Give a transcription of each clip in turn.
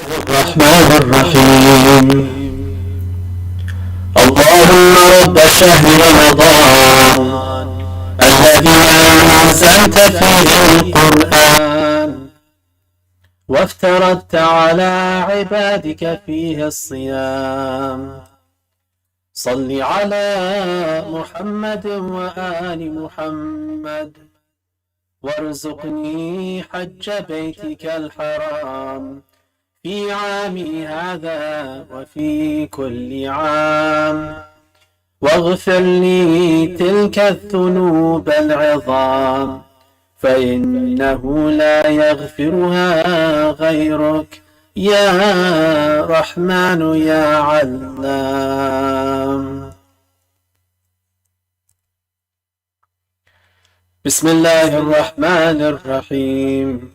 الرحمن الرحيم. اللهم رب شهر رمضان الذي أنزلت فيه القرآن وافترضت على عبادك فيه الصيام، صل على محمد وآل محمد وارزقني حج بيتك الحرام في عامي هذا وفي كل عام، واغفر لي تلك الذنوب العظام فإنه لا يغفرها غيرك يا رحمن يا علام. بسم الله الرحمن الرحيم.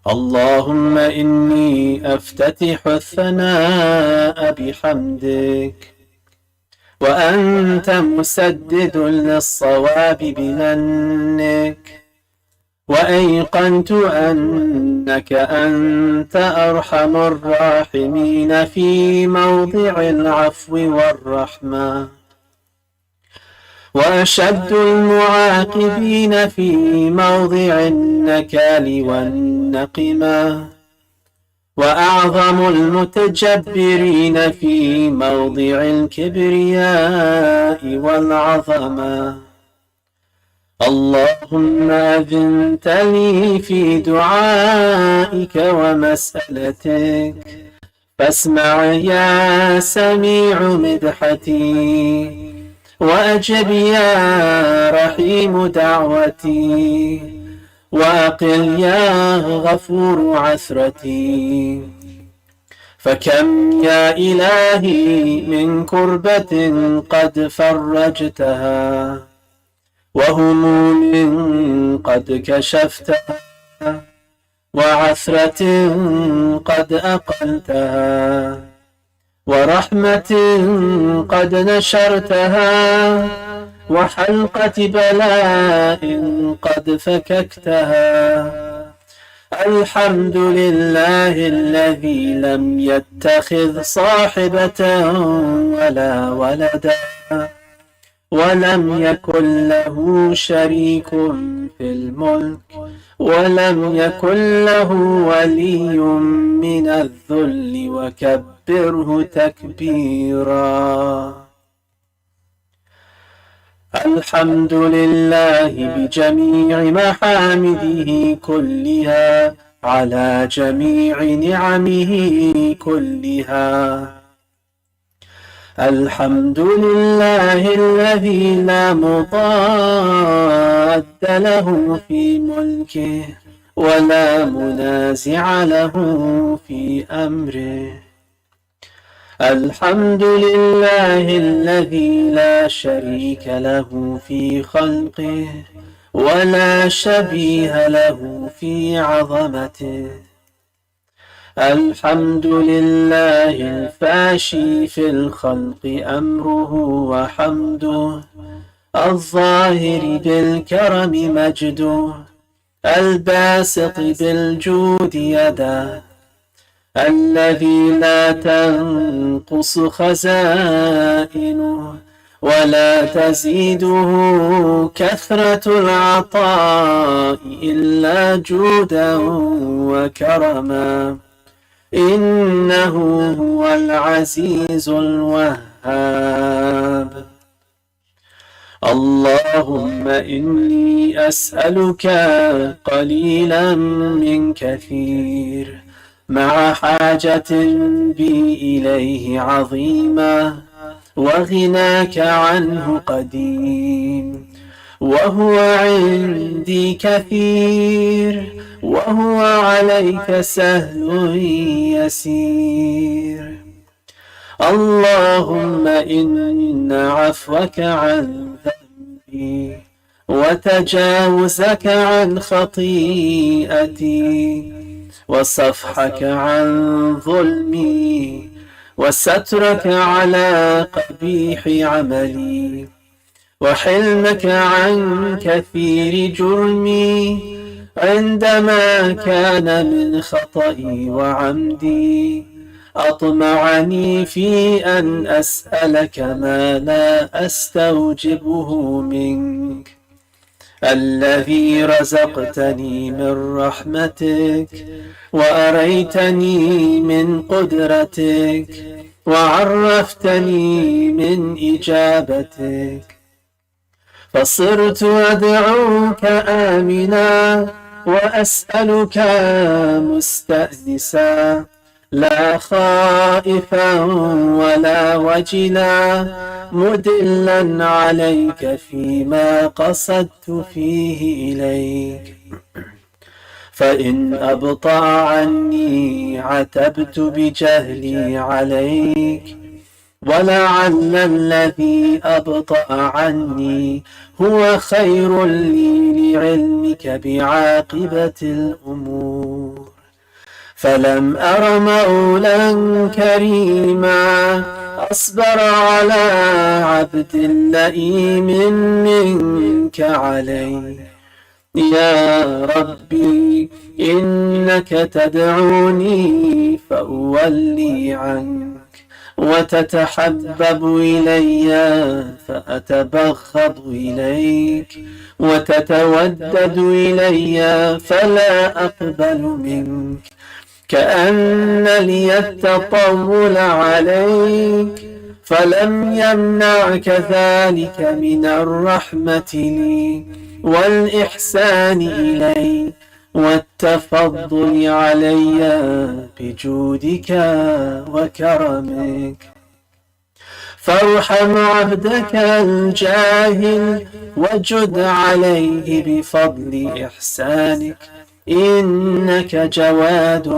اللهم إني أفتتح الثناء بحمدك، وأنت مسدد للصواب بمنك، وأيقنت أنك أنت أرحم الراحمين في موضع العفو والرحمة، وأشد المعاقبين في موضع النكال والنقمة، وأعظم المتجبرين في موضع الكبرياء والعظمة. اللهم أذنت لي في دعائك ومسألتك، فاسمع يا سميع مدحتي، وأجب يا رحيم دعوتي، وأقل يا غفور عثرتي. فكم يا إلهي من كربة قد فرجتها، وهموم قد كشفتها، وعثرة قد أقلتها، ورحمة قد نشرتها، وحلقة بلاء قد فككتها. الحمد لله الذي لم يتخذ صاحبة ولا ولدا، ولم يكن له شريك في الملك، ولم يكن له ولي من الذل، وكبره تكبيرا. الحمد لله بجميع محامده كلها، على جميع نعمه كلها. الحمد لله الذي لا مضاد له في ملكه، ولا منازع له في أمره. الحمد لله الذي لا شريك له في خلقه، ولا شبيه له في عظمته. الحمد لله الفاشي في الخلق أمره وحمده، الظاهر بالكرم مجده، الباسط بالجود يده، الذي لا تنقص خزائنه ولا تزيده كثرة العطاء إلا جودا وكرما، إنه هو العزيز الوهاب. اللهم إني أسألك قليلا من كثير، مع حاجة بي إليه عظيمة، وغناك عنه قديم، وهو عندي كثير، وهو عليك سهل يسير. اللهم إن عفوك عن ذنبي، وتجاوزك عن خطيئتي، وصفحك عن ظلمي، وسترك على قبيح عملي، وحلمك عن كثير جرمي، عندما كان من خطئي وعمدي أطمعني في أن أسألك ما لا أستوجبه منك، الذي رزقتني من رحمتك وأريتني من قدرتك وعرفتني من إجابتك، فصرت أدعوك آمنا وأسألك مستأنسا، لا خائفا ولا وجلا، مدلا عليك فيما قصدت فيه إليك. فإن أبطأ عني عتبت بجهلي عليك، ولعل الذي أبطأ عني هو خير لي لعلمك بعاقبة الأمور. فلم أر مولا كريما أصبر على عبد لئيم منك عليه. يا ربي إنك تدعوني فأولي عنك، وتتحبب إلي فأتبغض إليك، وتتودد إلي فلا أقبل منك، كأن لي التطول عليك، فلم يمنعك ذلك من الرحمة لي والإحسان إلي والتفضل علي بجودك وكرمك. فارحم عبدك الجاهل وجد عليه بفضل إحسانك، إنك جواد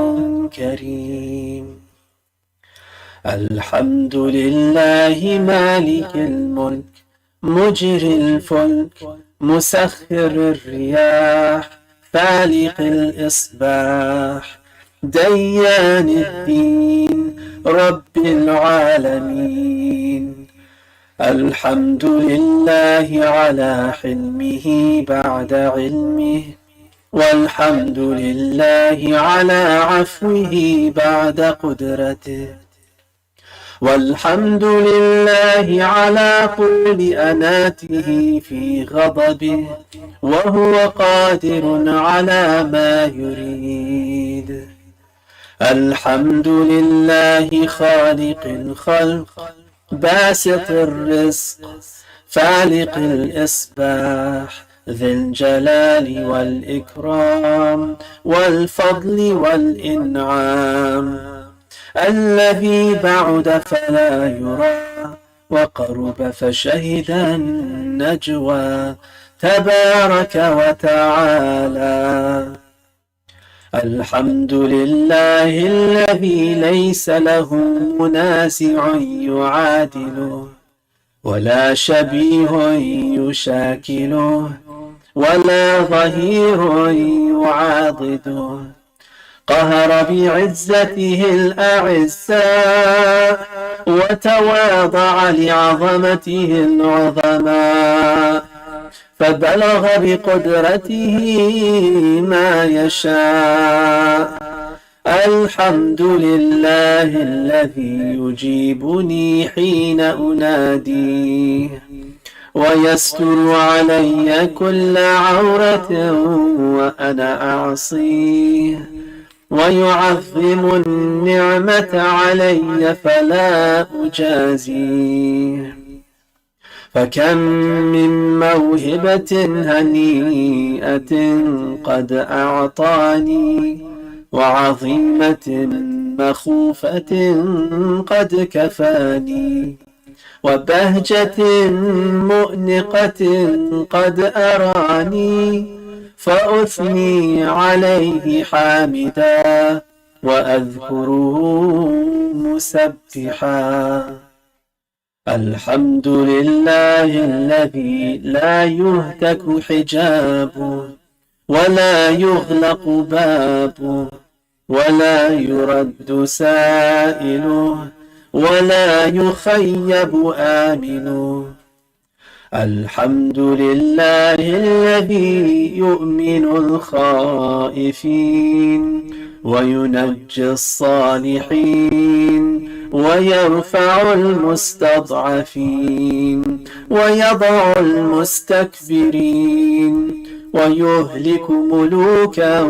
كريم. الحمد لله مالك الملك مجري الفلك مسخر الرياح فالق الإصباح ديان الدين رب العالمين. الحمد لله على حلمه بعد علمه، والحمد لله على عفوه بعد قدرته، والحمد لله على طول أناته في غضبه، وهو قادر على ما يريد. الحمد لله خالق الخلق باسط الرزق فالق الإصباح ذي الجلال والإكرام والفضل والإنعام، الذي بعد فلا يرى وقرب فشهد النجوى تبارك وتعالى. الحمد لله الذي ليس له منازع يعادله، ولا شبيه يشاكله، ولا ظهير يعاضده. قهر بعزته الأعزاء وتواضع لعظمته العظماء، فبلغ بقدرته ما يشاء. الحمد لله الذي يجيبني حين أناديه، ويستر علي كل عورة وأنا أعصيه، ويعظم النعمة علي فلا أجازيه. فكم من موهبة هنيئة قد أعطاني، وعظيمة مخوفة قد كفاني، وبهجة مؤنقة قد أراني، فأثني عليه حامدا وأذكره مسبحا. الحمد لله الذي لا يهتك حجابه، ولا يغلق بابه، ولا يرد سائله، ولا يخيب آمنه. الحمد لله الذي يؤمن الخائفين وينجي الصالحين ويرفع المستضعفين ويضع المستكبرين ويهلك ملوكا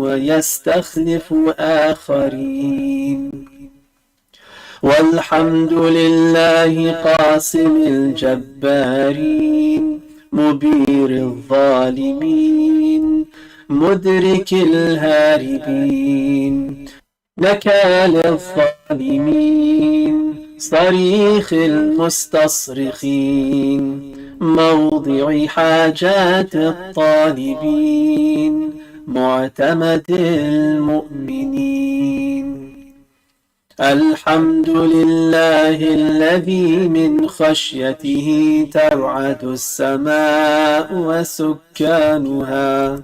ويستخلف آخرين. والحمد لله قاسم الجبارين مبير الظالمين مدرك الهاربين نكال الظالمين صريخ المستصرخين موضع حاجات الطالبين معتمد المؤمنين. الحمد لله الذي من خشيته ترعد السماء وسكانها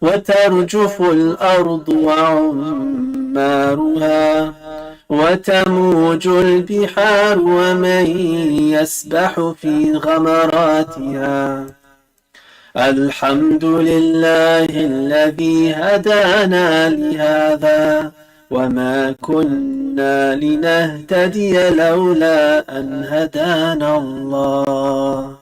وترجف الأرض وعمارها وتموج البحار ومن يسبح في غمراتها. الحمد لله الذي هدانا لهذا وما كنا لنهتدي لولا أن هدانا الله.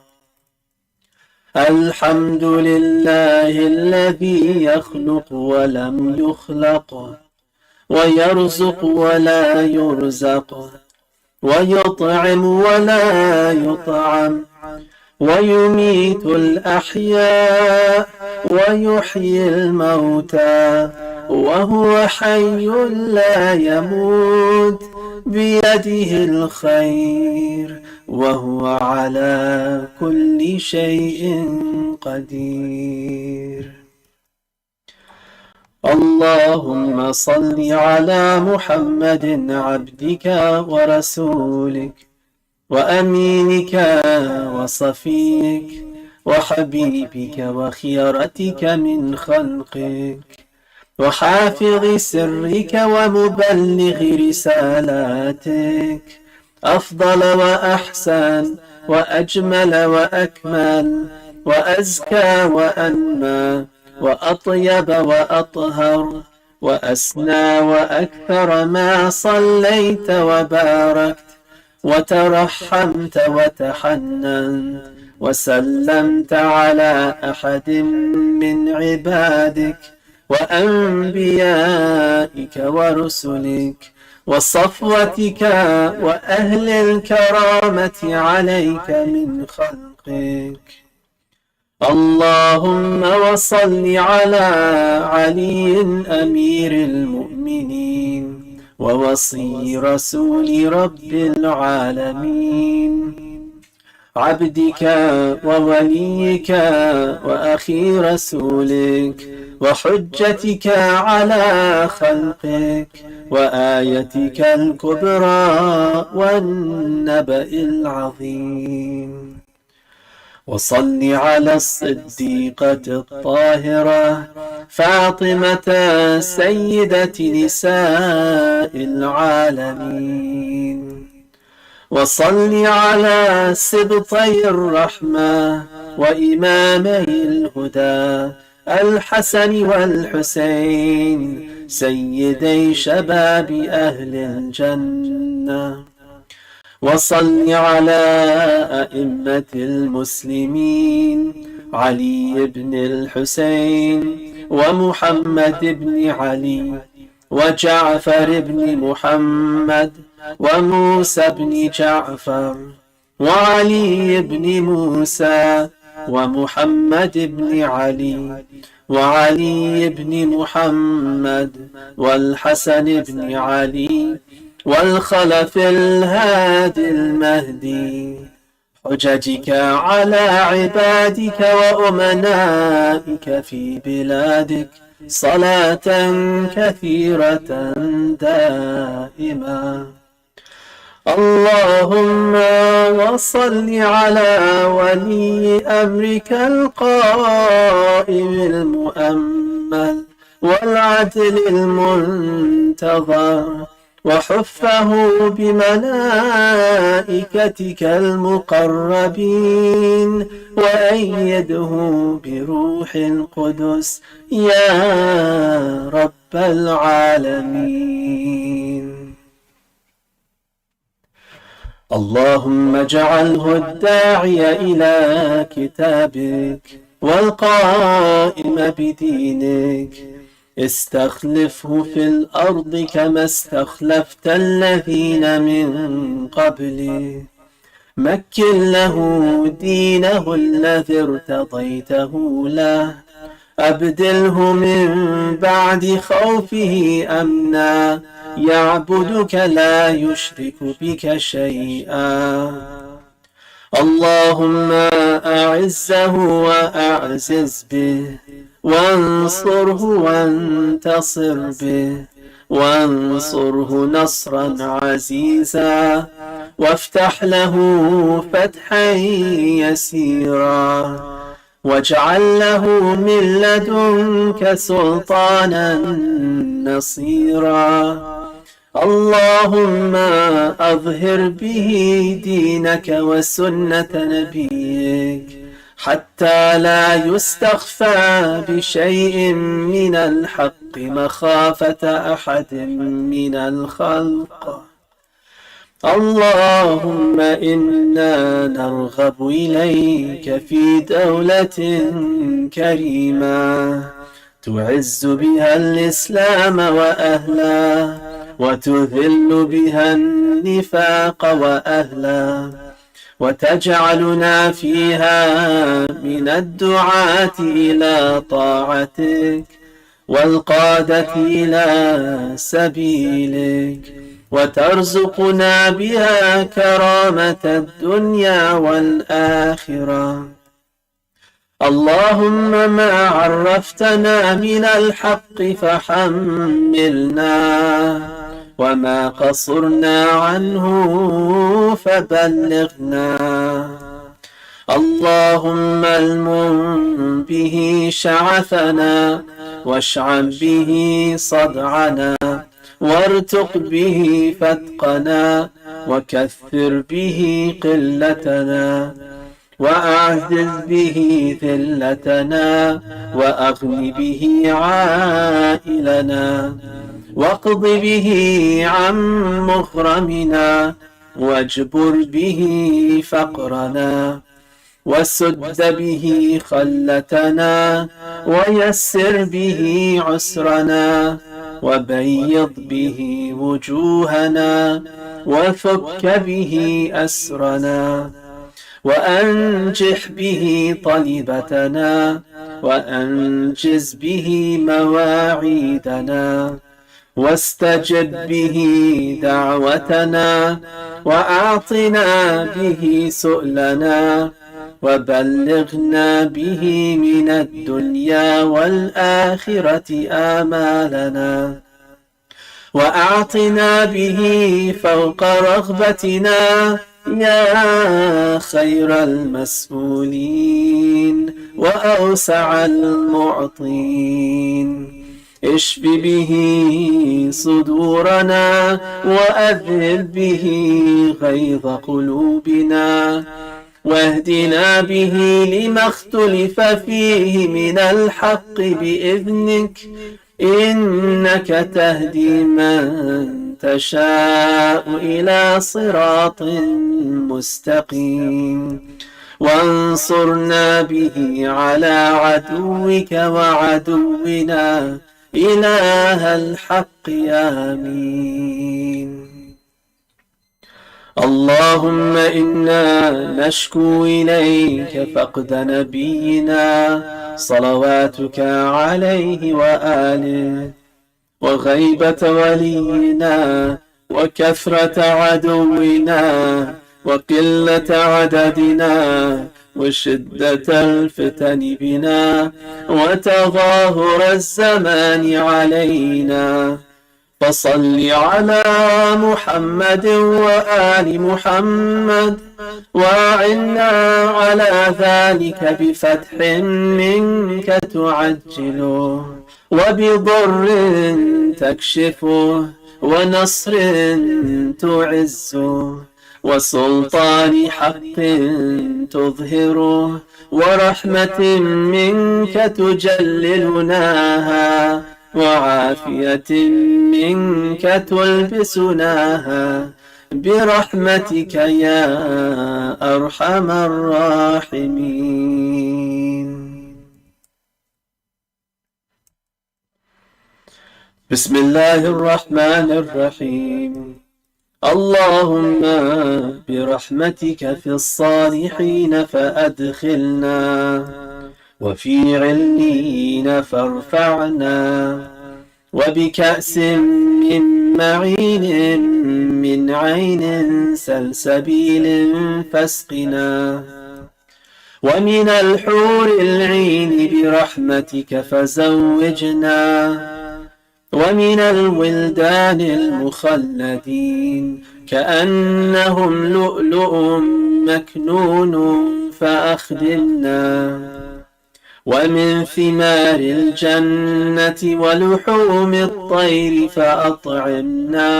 الحمد لله الذي يخلق ولم يخلق ويرزق ولا يرزق ويطعم ولا يطعم ويميت الأحياء ويحيي الموتى وهو حي لا يموت بيده الخير وهو على كل شيء قدير. اللهم صل على محمد عبدك ورسولك وأمينك وصفيك وحبيبك وخيرتك من خلقك وحافظ سرك ومبلغ رسالاتك أفضل وأحسن وأجمل وأكمل وأزكى وأنمى وأطيب وأطهر وأسنى وأكثر ما صليت وباركت وترحمت وتحننت وسلمت على أحد من عبادك وأنبيائك ورسلك وصفوتك وأهل الكرامة عليك من خلقك. اللهم وصل على علي أمير المؤمنين ووصي رسول رب العالمين عبدك ووليك وأخي رسولك وحجتك على خلقك وآيتك الكبرى والنبأ العظيم. وصل على الصديقة الطاهرة فاطمة سيدة نساء العالمين. وصل على سبطي الرحمة وإمامي الهدى الحسن والحسين سيدي شباب أهل الجنة. وصل على أئمة المسلمين علي بن الحسين ومحمد بن علي وجعفر بن محمد وموسى بن جعفر وعلي بن موسى ومحمد بن علي وعلي بن محمد والحسن بن علي والخلف الهادي المهدي حججك على عبادك وأمنائك في بلادك صلاة كثيرة دائمة. اللهم وصل على ولي أمرك القائم المؤمل والعدل المنتظر وحفه بملائكتك المقربين وأيده بروح القدس يا رب العالمين. اللهم اجعله الداعي إلى كتابك والقائم بدينك، استخلفه في الأرض كما استخلفت الذين من قبله، مكن له دينه الذي ارتضيته له، أبدله من بعد خوفه أمنا، يعبدك لا يشرك بك شيئا. اللهم أعزه وأعزز به، وانصره وانتصر به، وانصره نصرا عزيزا، وافتح له فتحا يسيرا، واجعل له من لدنك سلطانا نصيرا. اللهم أظهر به دينك وسنة نبيك، حتى لا يستخفى بشيء من الحق مخافة أحد من الخلق. اللهم إنا نرغب إليك في دولة كريمة تعز بها الإسلام وأهله، وتذل بها النفاق وأهله، وتجعلنا فيها من الدعاة إلى طاعتك والقادة إلى سبيلك، وترزقنا بها كرامة الدنيا والآخرة. اللهم ما عرفتنا من الحق فحملنا، وما قصرنا عنه فبلغنا. اللهم المن به شعثنا، واشعب به صدعنا، وارتق به فتقنا، وكثر به قلتنا، وأعزز به ذلتنا، وأغن به عائلنا، واقض به عن مغرمنا، واجبر به فقرنا، وسد به خلتنا، ويسر به عسرنا، وبيض به وجوهنا، وفك به أسرنا، وأنجح به طلبتنا، وأنجز به مواعيدنا، واستجب به دعوتنا، وأعطنا به سؤلنا، وبلغنا به من الدنيا والآخرة آمالنا، وأعطنا به فوق رغبتنا يا خير المسؤولين وأوسع المعطين. اشف به صدورنا، وأذهب به غيظ قلوبنا، واهدنا به لما اختلف فيه من الحق بإذنك، إنك تهدي من تشاء إلى صراط مستقيم. وانصرنا به على عدوك وعدونا إله الحق. آمين. اللهم إنا نشكو إليك فقد نبينا صلواتك عليه وآله، وغيبة ولينا، وكثرة عدونا، وقلة عددنا، وشدة الفتن بنا، وتظاهر الزمان علينا. فصل على محمد وآل محمد، وأعنا على ذلك بفتح منك تعجله، وبضر تكشفه، ونصر تعزه، وسلطان حق تظهره، ورحمة منك تجللناها، وعافية منك تلبسناها، برحمتك يا أرحم الراحمين. بسم الله الرحمن الرحيم. اللهم برحمتك في الصالحين فأدخلنا، وفي عليين فارفعنا، وبكأس من معين من عين سلسبيل فاسقنا، ومن الحور العين برحمتك فزوجنا، ومن الولدان المخلدين كأنهم لؤلؤ مكنون فأخدمنا، ومن ثمار الجنة ولحوم الطير فأطعمنا،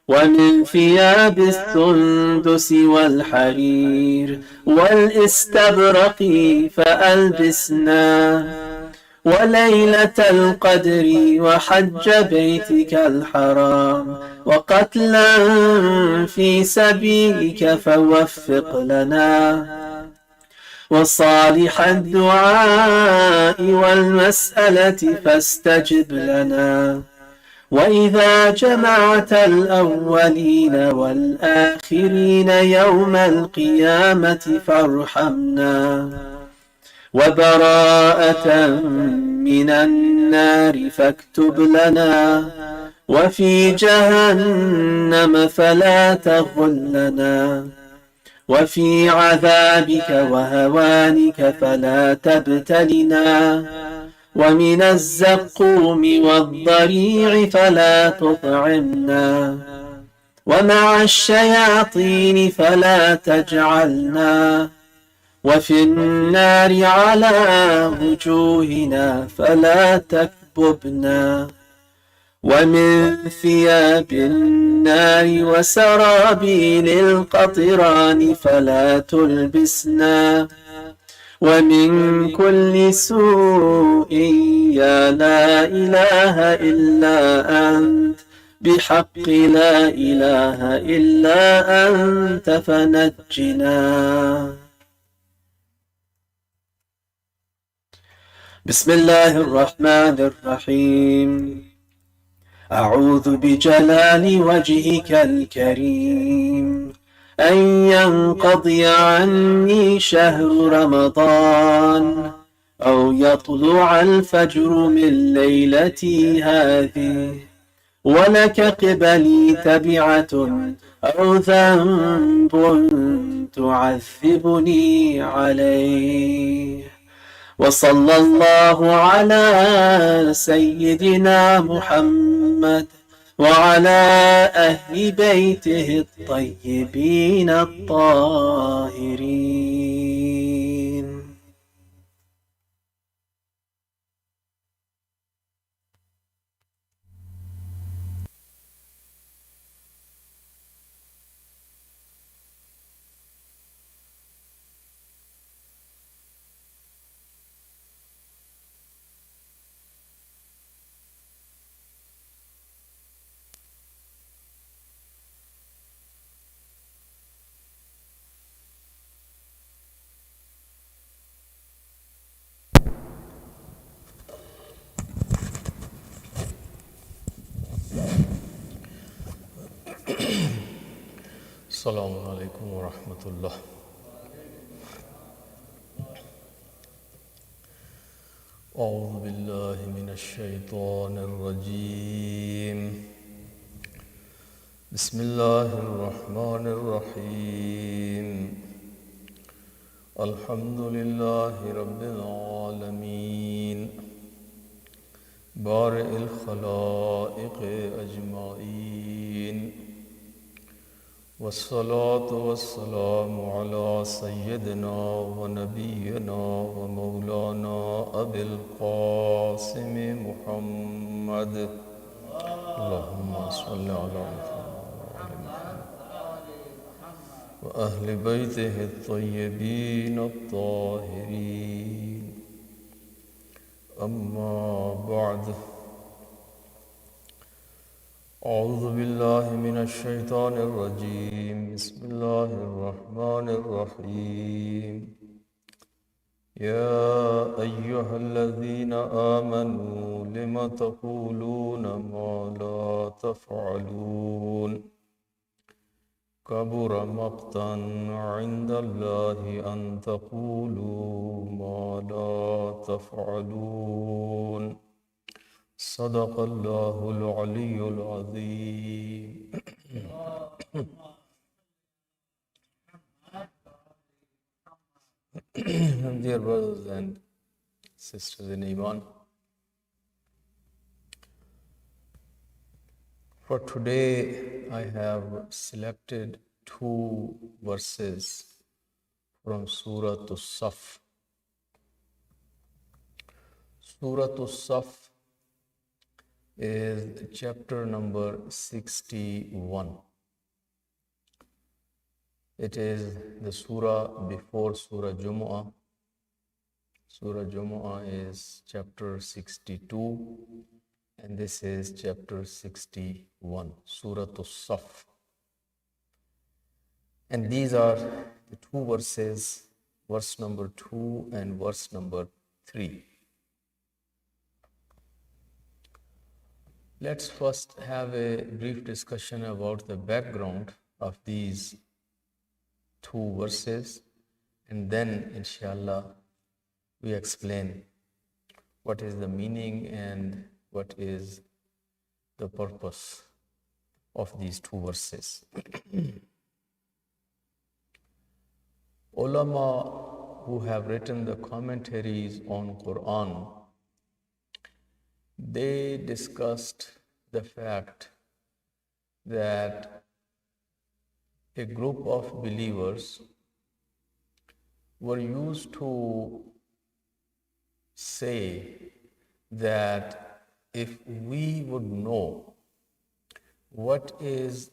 ومن ثياب السندس والحرير والاستبرق فألبسنا، وليلة القدر وحج بيتك الحرام وقتلا في سبيلك فوفق لنا، وصالح الدعاء والمسألة فاستجب لنا، وإذا جمعت الأولين والآخرين يوم القيامة فارحمنا، وبراءة من النار فاكتب لنا، وفي جهنم فلا تغلنا، وفي عذابك وهوانك فلا تبتلنا، ومن الزقوم والضريع فلا تطعمنا، ومع الشياطين فلا تجعلنا، وفي النار على وجوهنا فلا تكببنا، ومن ثياب النار وسرابيل القطران فلا تلبسنا، ومن كل سوء يا لا إله إلا أنت بحق لا إله إلا أنت فنجنا. بسم الله الرحمن الرحيم. أعوذ بجلال وجهك الكريم أن ينقضي عني شهر رمضان، أو يطلع الفجر من ليلتي هذه، ولك قبلي تبعة أو ذنب تعذبني عليه. وصلى الله على سيدنا محمد وعلى أهل بيته الطيبين الطاهرين. السلام عليكم ورحمة الله. أعوذ بالله من الشيطان الرجيم. بسم الله الرحمن الرحيم. الحمد لله رب العالمين بارئ الخلائق أجمعين، والصلاة والسلام على سيدنا ونبينا ومولانا أبي القاسم محمد اللهم صل على محمد وأهل بيته الطيبين الطاهرين. أما بعد، أعوذ بالله من الشيطان الرجيم. بسم الله الرحمن الرحيم. يا أيها الذين آمنوا لم تقولون ما لا تفعلون كبر مقتا عند الله أن تقولوا ما لا تفعلون. صدق الله العلي العظيم. Dear brothers and sisters in Iman, for today I have selected two verses from Surah As-Saf. Surah As-Saf is chapter number 61. It is the surah before Surah Jumu'ah. Surah Jumu'ah is chapter 62, and this is chapter 61, Surah As-Saf. And these are the two verses, verse number 2 and verse number 3. Let's first have a brief discussion about the background of these two verses, and then inshallah we explain what is the meaning and what is the purpose of these two verses. Ulama who have written the commentaries on Quran, they discussed the fact that a group of believers were used to say that if we would know what is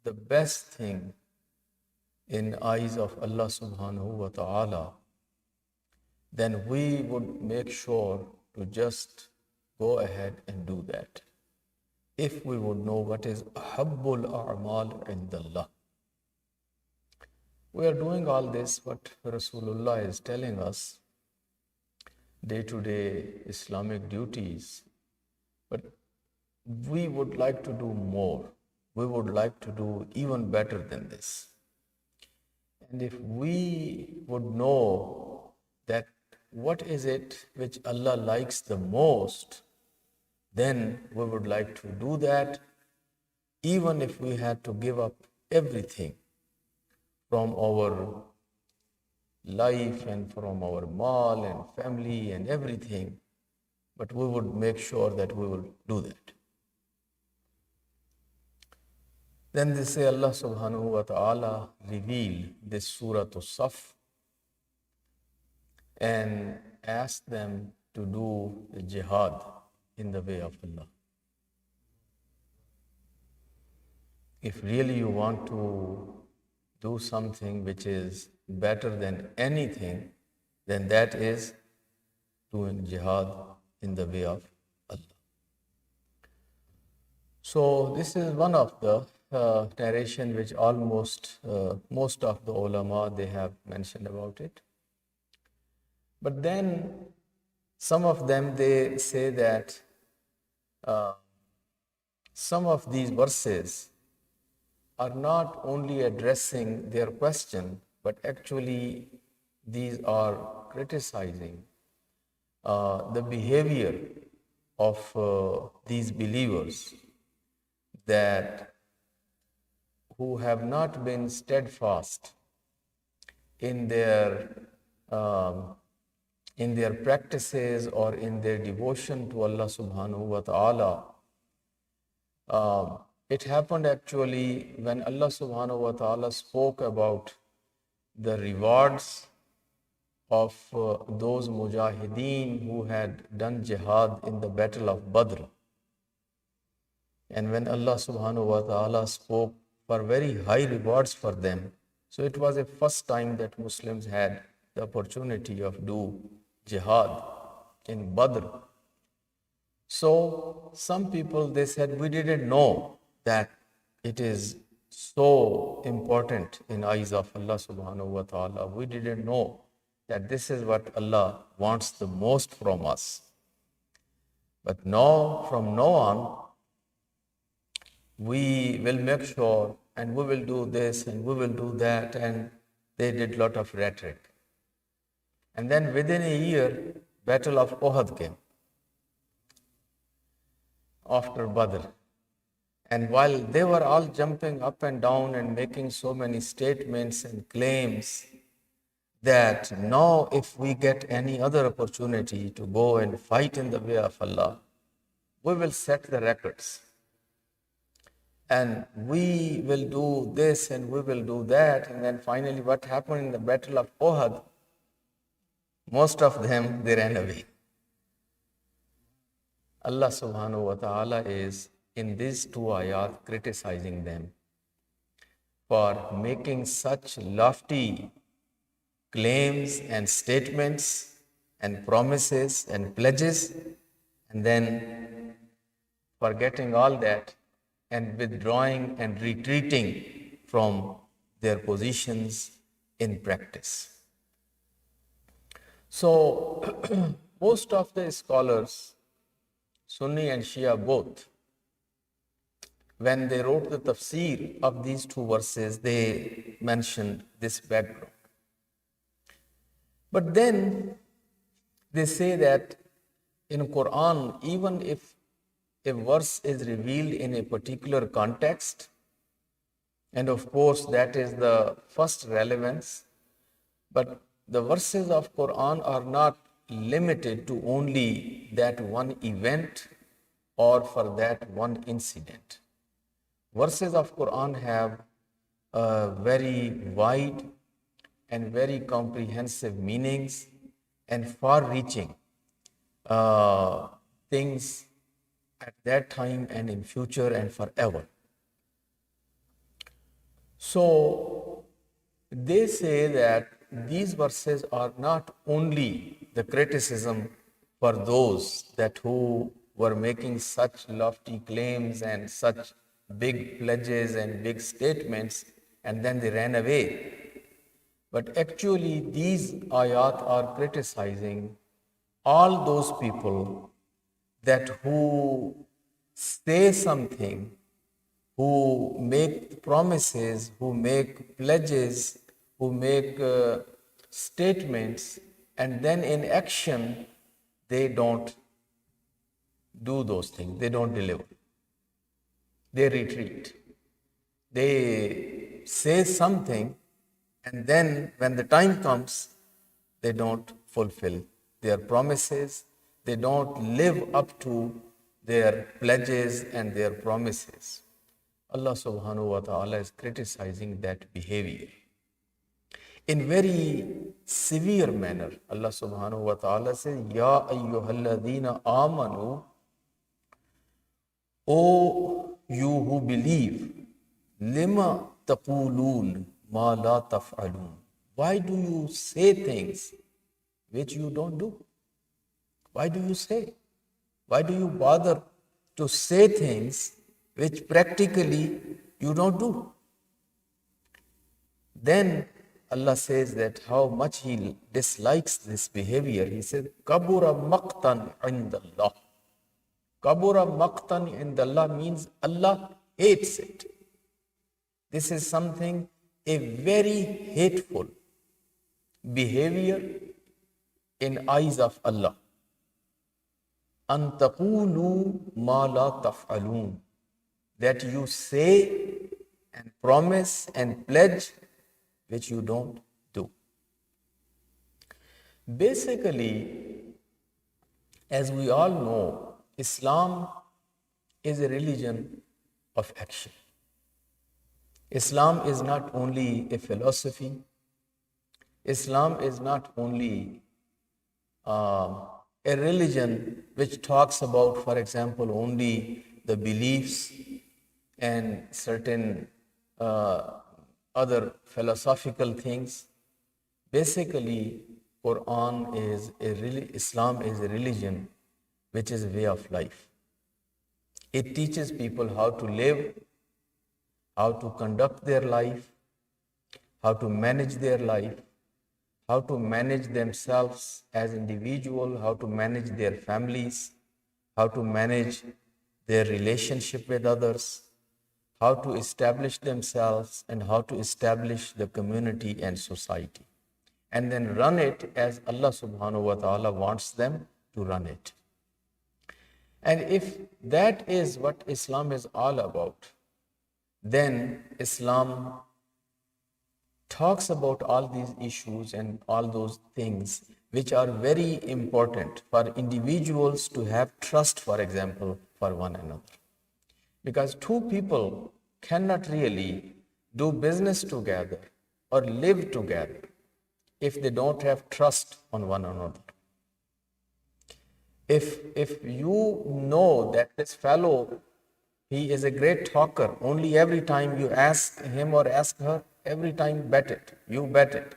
the best thing in eyes of Allah subhanahu wa ta'ala, then we would make sure to just go ahead and do that. If we would know what is ahabbul a'mal indallah. We are doing all this, what Rasulullah is telling us, day-to-day Islamic duties, but we would like to do more. We would like to do even better than this. And if we would know that what is it which Allah likes the most, then we would like to do that, even if we had to give up everything from our life and from our mal and family and everything, but we would make sure that we will do that. Then they say Allah subhanahu wa ta'ala revealed this Surah As-Saf and asked them to do the jihad in the way of Allah. If really you want to do something which is better than anything, then that is doing jihad in the way of Allah. So this is one of the narration which almost most of the ulama, they have mentioned about it. But then some of them, they say that some of these verses are not only addressing their question, but actually these are criticizing the behavior of these believers that who have not been steadfast in their practices or in their devotion to Allah subhanahu wa ta'ala. It happened actually when Allah subhanahu wa ta'ala spoke about the rewards of those mujahideen who had done jihad in the battle of Badr. And when Allah subhanahu wa ta'ala spoke for very high rewards for them, so it was the first time that Muslims had the opportunity of do jihad in Badr. So some people, they said, we didn't know that it is so important in eyes of Allah subhanahu wa ta'ala. We didn't know that this is what Allah wants the most from us. But now, from now on, we will make sure and we will do this and we will do that. And they did lot of rhetoric. And then within a year, Battle of Uhud came after Badr. And while they were all jumping up and down and making so many statements and claims that now if we get any other opportunity to go and fight in the way of Allah, we will set the records. And we will do this and we will do that. And then finally what happened in the Battle of Uhud, most of them, they ran away. Allah subhanahu wa ta'ala is in these two ayat criticizing them for making such lofty claims and statements and promises and pledges, and then forgetting all that and withdrawing and retreating from their positions in practice. So most of the scholars, Sunni and Shia both, when they wrote the tafsir of these two verses, they mentioned this background. But then they say that in Quran, even if a verse is revealed in a particular context, and of course that is the first relevance, but the verses of Quran are not limited to only that one event or for that one incident. Verses of Quran have very wide and very comprehensive meanings and far-reaching things at that time and in future and forever. So they say that these verses are not only the criticism for those that who were making such lofty claims and such big pledges and big statements and then they ran away. But actually these ayat are criticizing all those people that who say something, who make promises, who make pledges, who make statements, and then in action, they don't do those things. They don't deliver. They retreat. They say something, and then when the time comes, they don't fulfill their promises. They don't live up to their pledges and their promises. Allah subhanahu wa ta'ala is criticizing that behavior. In very severe manner, Allah subhanahu wa ta'ala says, Ya ayyuhalladhina amanu, O you who believe, lima taqulun ma la taf'alun. Why do you say things which you don't do? Why do you say? Why do you bother to say things which practically you don't do? Then Allah says that how much He dislikes this behavior. He said, Kabura maqtan indallah. Kabura maqtan indallah means Allah hates it. This is something, a very hateful behavior in eyes of Allah. An taqulu ma la taf'alun. That you say and promise and pledge which you don't do. Basically, as we all know, Islam is a religion of action. Islam is not only a philosophy. Islam is not only a religion which talks about, for example, only the beliefs and certain other philosophical things. Basically, Islam is a religion which is a way of life. It teaches people how to live, how to conduct their life, how to manage their life, how to manage themselves as individuals, how to manage their families, how to manage their relationship with others, how to establish themselves, and how to establish the community and society, and then run it as Allah subhanahu wa ta'ala wants them to run it. And if that is what Islam is all about, then Islam talks about all these issues and all those things which are very important for individuals to have trust, for example, for one another. Because two people cannot really do business together or live together if they don't have trust on one another. If you know that this fellow, he is a great talker, only every time you ask him or ask her, every time you bet it,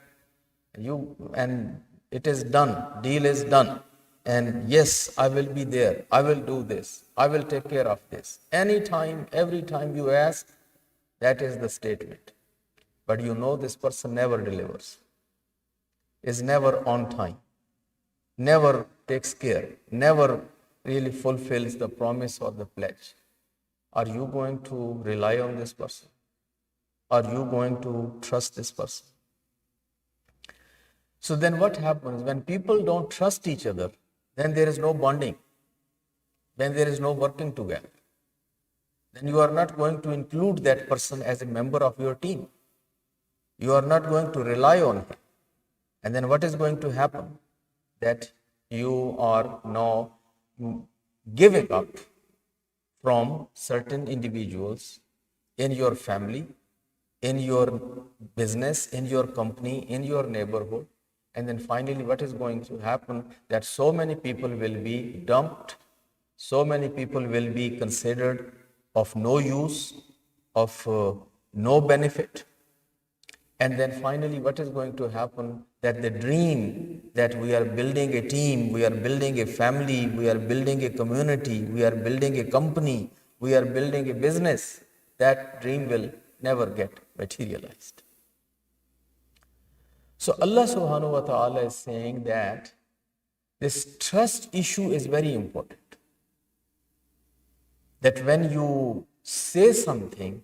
and it is done, deal is done, and yes, I will be there, I will do this, I will take care of this. Anytime, every time you ask, that is the statement. But you know this person never delivers, is never on time, never takes care, never really fulfills the promise or the pledge. Are you going to rely on this person? Are you going to trust this person? So then what happens when people don't trust each other? Then there is no bonding. Then there is no working together. Then you are not going to include that person as a member of your team. You are not going to rely on him. And then what is going to happen? That you are now giving up from certain individuals in your family, in your business, in your company, in your neighborhood. And then finally, what is going to happen? That so many people will be dumped, so many people will be considered of no use, of no benefit. And then finally, what is going to happen? That the dream that we are building a team, we are building a family, we are building a community, we are building a company, we are building a business, that dream will never get materialized. So Allah subhanahu wa ta'ala is saying that this trust issue is very important. That when you say something,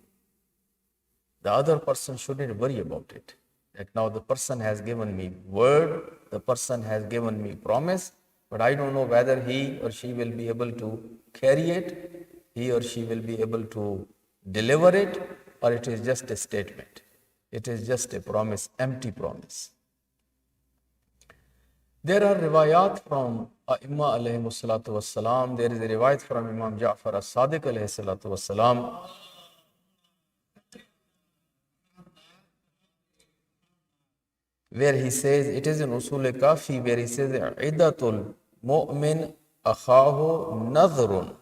the other person shouldn't worry about it. That now the person has given me word, the person has given me promise, but I don't know whether he or she will be able to carry it, he or she will be able to deliver it, or it is just a statement. It is just a promise, empty promise. There are riwayat from A'imma alayhi salatu wassalam. There is a riwayat from Imam Ja'far as-Sadiq alayhi salatu wassalam, where he says, it is in Usul Kafi, where he says, Idatul mu'min akhahu nadhrun.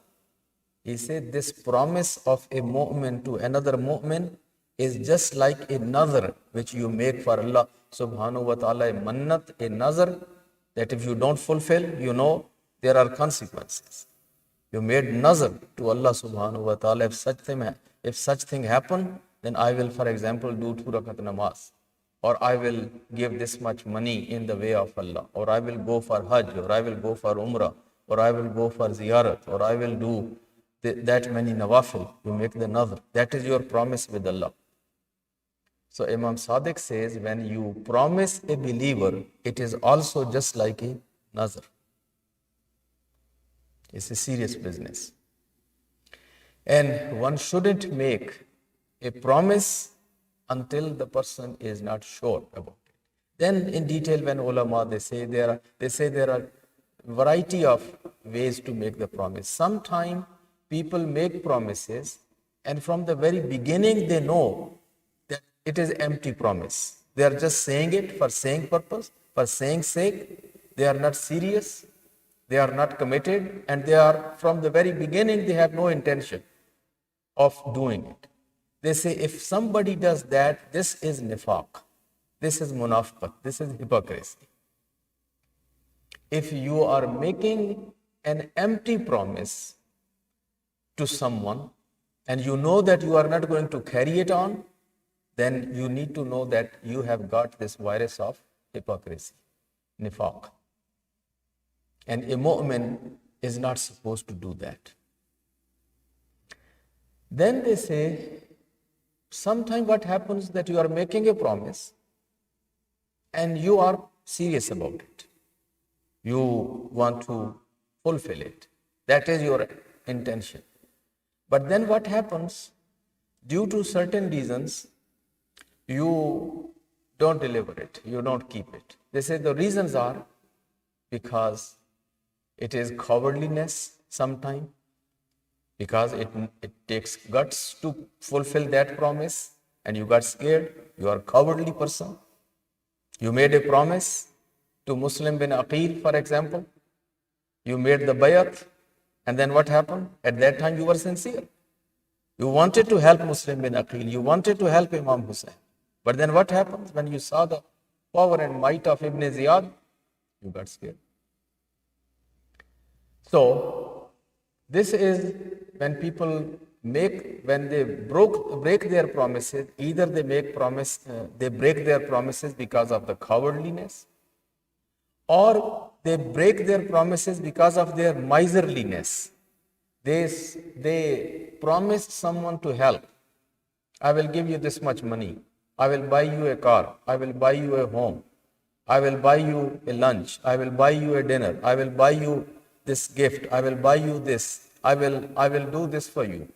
He said, this promise of a mu'min to another mu'min is just like a nazar which you make for Allah subhanahu wa ta'ala, a mannat, a nazar, that if you don't fulfill, you know there are consequences. You made nazar to Allah subhanahu wa ta'ala, if such thing happen, then I will, for example, do 2 rakat namaz, or I will give this much money in the way of Allah, or I will go for Hajj, or I will go for Umrah, or I will go for Ziyarat, or I will do that many nawafil. You make the nazar. That is your promise with Allah. So Imam Sadiq says, when you promise a believer, it is also just like a nazar. It's a serious business. And one shouldn't make a promise until the person is not sure about it. Then in detail, when ulama, they say there are variety of ways to make the promise. Sometimes people make promises and from the very beginning they know that it is empty promise. They are just saying it for saying purpose, for saying sake. They are not serious. They are not committed, and they are, from the very beginning, they have no intention of doing it. They say, if somebody does that, this is nifaq, this is munafiqat, this is hypocrisy. If you are making an empty promise to someone and you know that you are not going to carry it on, then you need to know that you have got this virus of hypocrisy, nifaq. And a mu'min is not supposed to do that. Then they say, sometimes what happens that you are making a promise and you are serious about it. You want to fulfill it. That is your intention. But then what happens? Due to certain reasons, you don't deliver it. You don't keep it. They say the reasons are because it is cowardliness sometimes, because it takes guts to fulfill that promise, and you got scared. You are a cowardly person. You made a promise to Muslim bin Aqil, for example. You made the bayat, and then what happened? At that time you were sincere. You wanted to help Muslim bin Aqil. You wanted to help Imam Hussain. But then what happens? When you saw the power and might of Ibn Ziyad, you got scared. So, this is when people when they break their promises, either they break their promises because of the cowardliness, or they break their promises because of their miserliness. They promised someone to help. I will give you this much money. I will buy you a car. I will buy you a home. I will buy you a lunch. I will buy you a dinner. I will buy you this gift. I will buy you this. I will do this for you.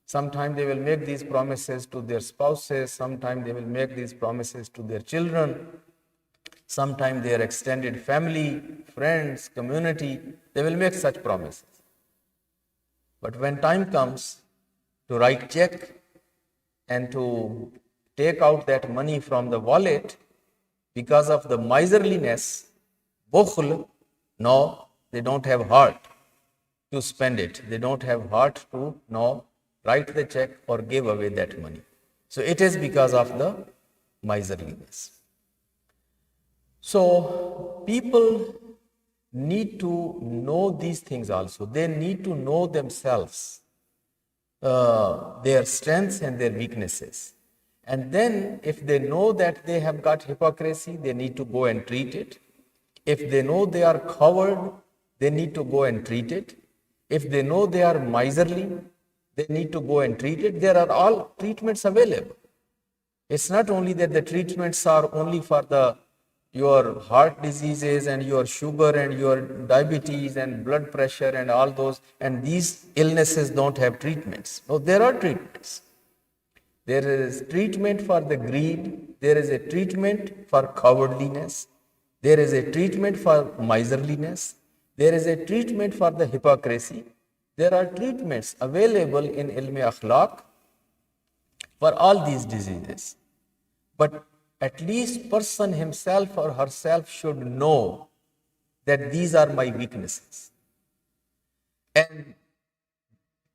Sometimes they will make these promises to their spouses. Sometimes they will make these promises to their children. Sometimes their extended family, friends, community, they will make such promises. But when time comes to write check and to take out that money from the wallet, because of the miserliness, bukhl, no, they don't have heart to spend it. They don't have heart to write the check or give away that money. So it is because of the miserliness. So people need to know these things also. They need to know themselves, their strengths and their weaknesses. And then if they know that they have got hypocrisy, they need to go and treat it. If they know they are coward, they need to go and treat it. If they know they are miserly, they need to go and treat it. There are all treatments available. It's not only that the treatments are only for your heart diseases and your sugar and your diabetes and blood pressure and all those, and these illnesses don't have treatments. No, there are treatments. There is treatment for the greed. There is a treatment for cowardliness. There is a treatment for miserliness. There is a treatment for the hypocrisy. There are treatments available in Ilm Akhlaq for all these diseases. But at least person himself or herself should know that these are my weaknesses. And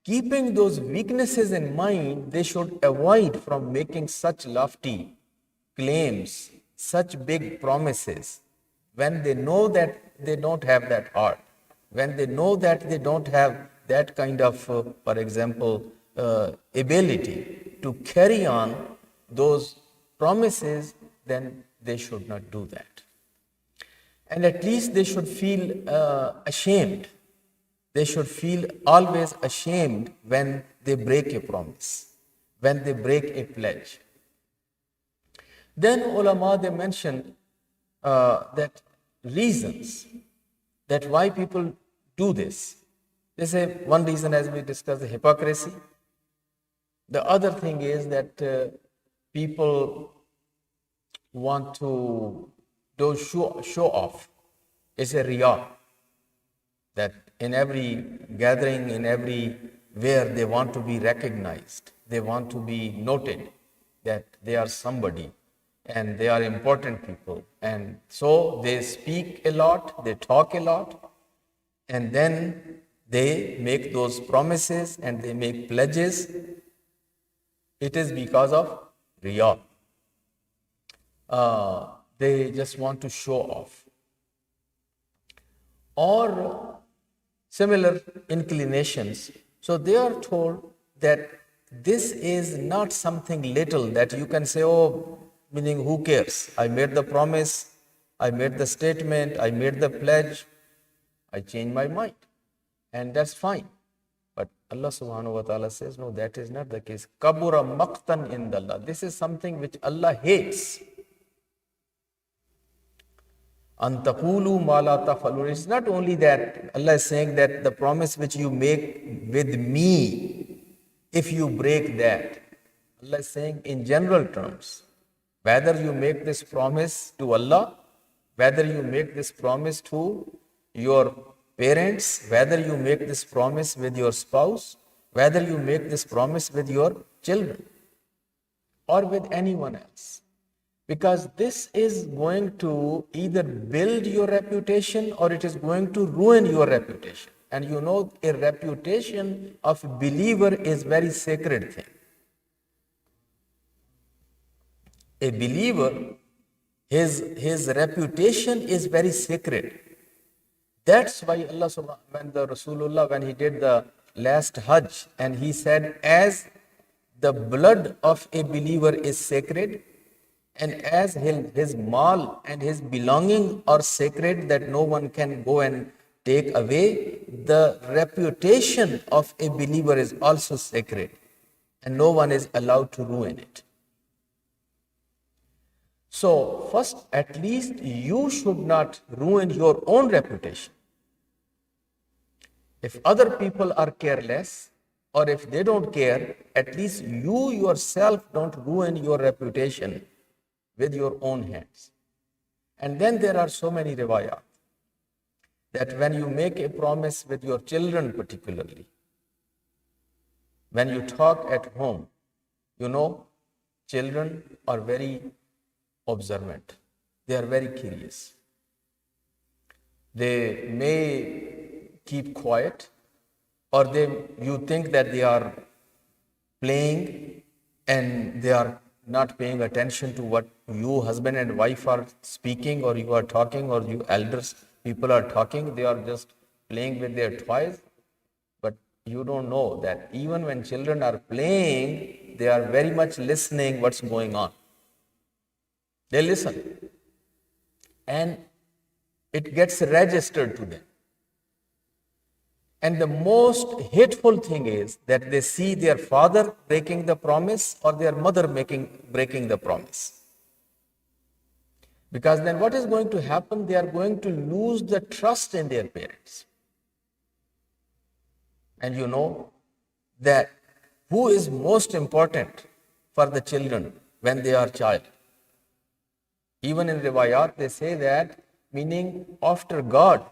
keeping those weaknesses in mind, they should avoid from making such lofty claims, such big promises, when they know that they don't have that heart, when they know that they don't have that kind of, for example, ability to carry on those promises, then they should not do that. And at least they should feel ashamed. They should feel always ashamed when they break a promise, when they break a pledge. Then ulama, they mention that reasons that why people do this. They say one reason, as we discussed, the hypocrisy. The other thing is that people want to do show off. It's a riyah, that in every gathering, in everywhere, they want to be recognized. They want to be noted that they are somebody and they are important people. And so they speak a lot, they talk a lot, and then they make those promises and they make pledges, it is because of riya. They just want to show off. Or similar inclinations. So they are told that this is not something little that you can say, oh, meaning who cares? I made the promise, I made the statement, I made the pledge, I changed my mind. And that's fine. But Allah subhanahu wa ta'ala says, no, that is not the case. Kabura maqtan indallah. This is something which Allah hates. Antaqulu ma la tafalun. It's not only that Allah is saying that the promise which you make with me, if you break that, Allah is saying in general terms, whether you make this promise to Allah, whether you make this promise to your parents, whether you make this promise with your spouse, whether you make this promise with your children or with anyone else. Because this is going to either build your reputation or it is going to ruin your reputation. And you know, a reputation of a believer is very sacred thing. A believer, his reputation is very sacred. That's why Allah subhanahu, when the Rasulullah, when he did the last Hajj, and he said, as the blood of a believer is sacred, and as his mal and his belonging are sacred that no one can go and take away, the reputation of a believer is also sacred, and no one is allowed to ruin it. So first, at least you should not ruin your own reputation. If other people are careless, or if they don't care, at least you yourself don't ruin your reputation with your own hands. And then there are so many riwayat that when you make a promise with your children particularly, when you talk at home, you know, children are very observant. They are very curious. They may keep quiet, or you think that they are playing and they are not paying attention to what you husband and wife are speaking, or you are talking, or you elders people are talking. They are just playing with their toys. But you don't know that even when children are playing, they are very much listening what's going on. They listen, and it gets registered to them. And the most hateful thing is that they see their father breaking the promise or their mother breaking the promise. Because then what is going to happen? They are going to lose the trust in their parents. And you know that who is most important for the children when they are child? Even in Riwayat, they say that, meaning after God,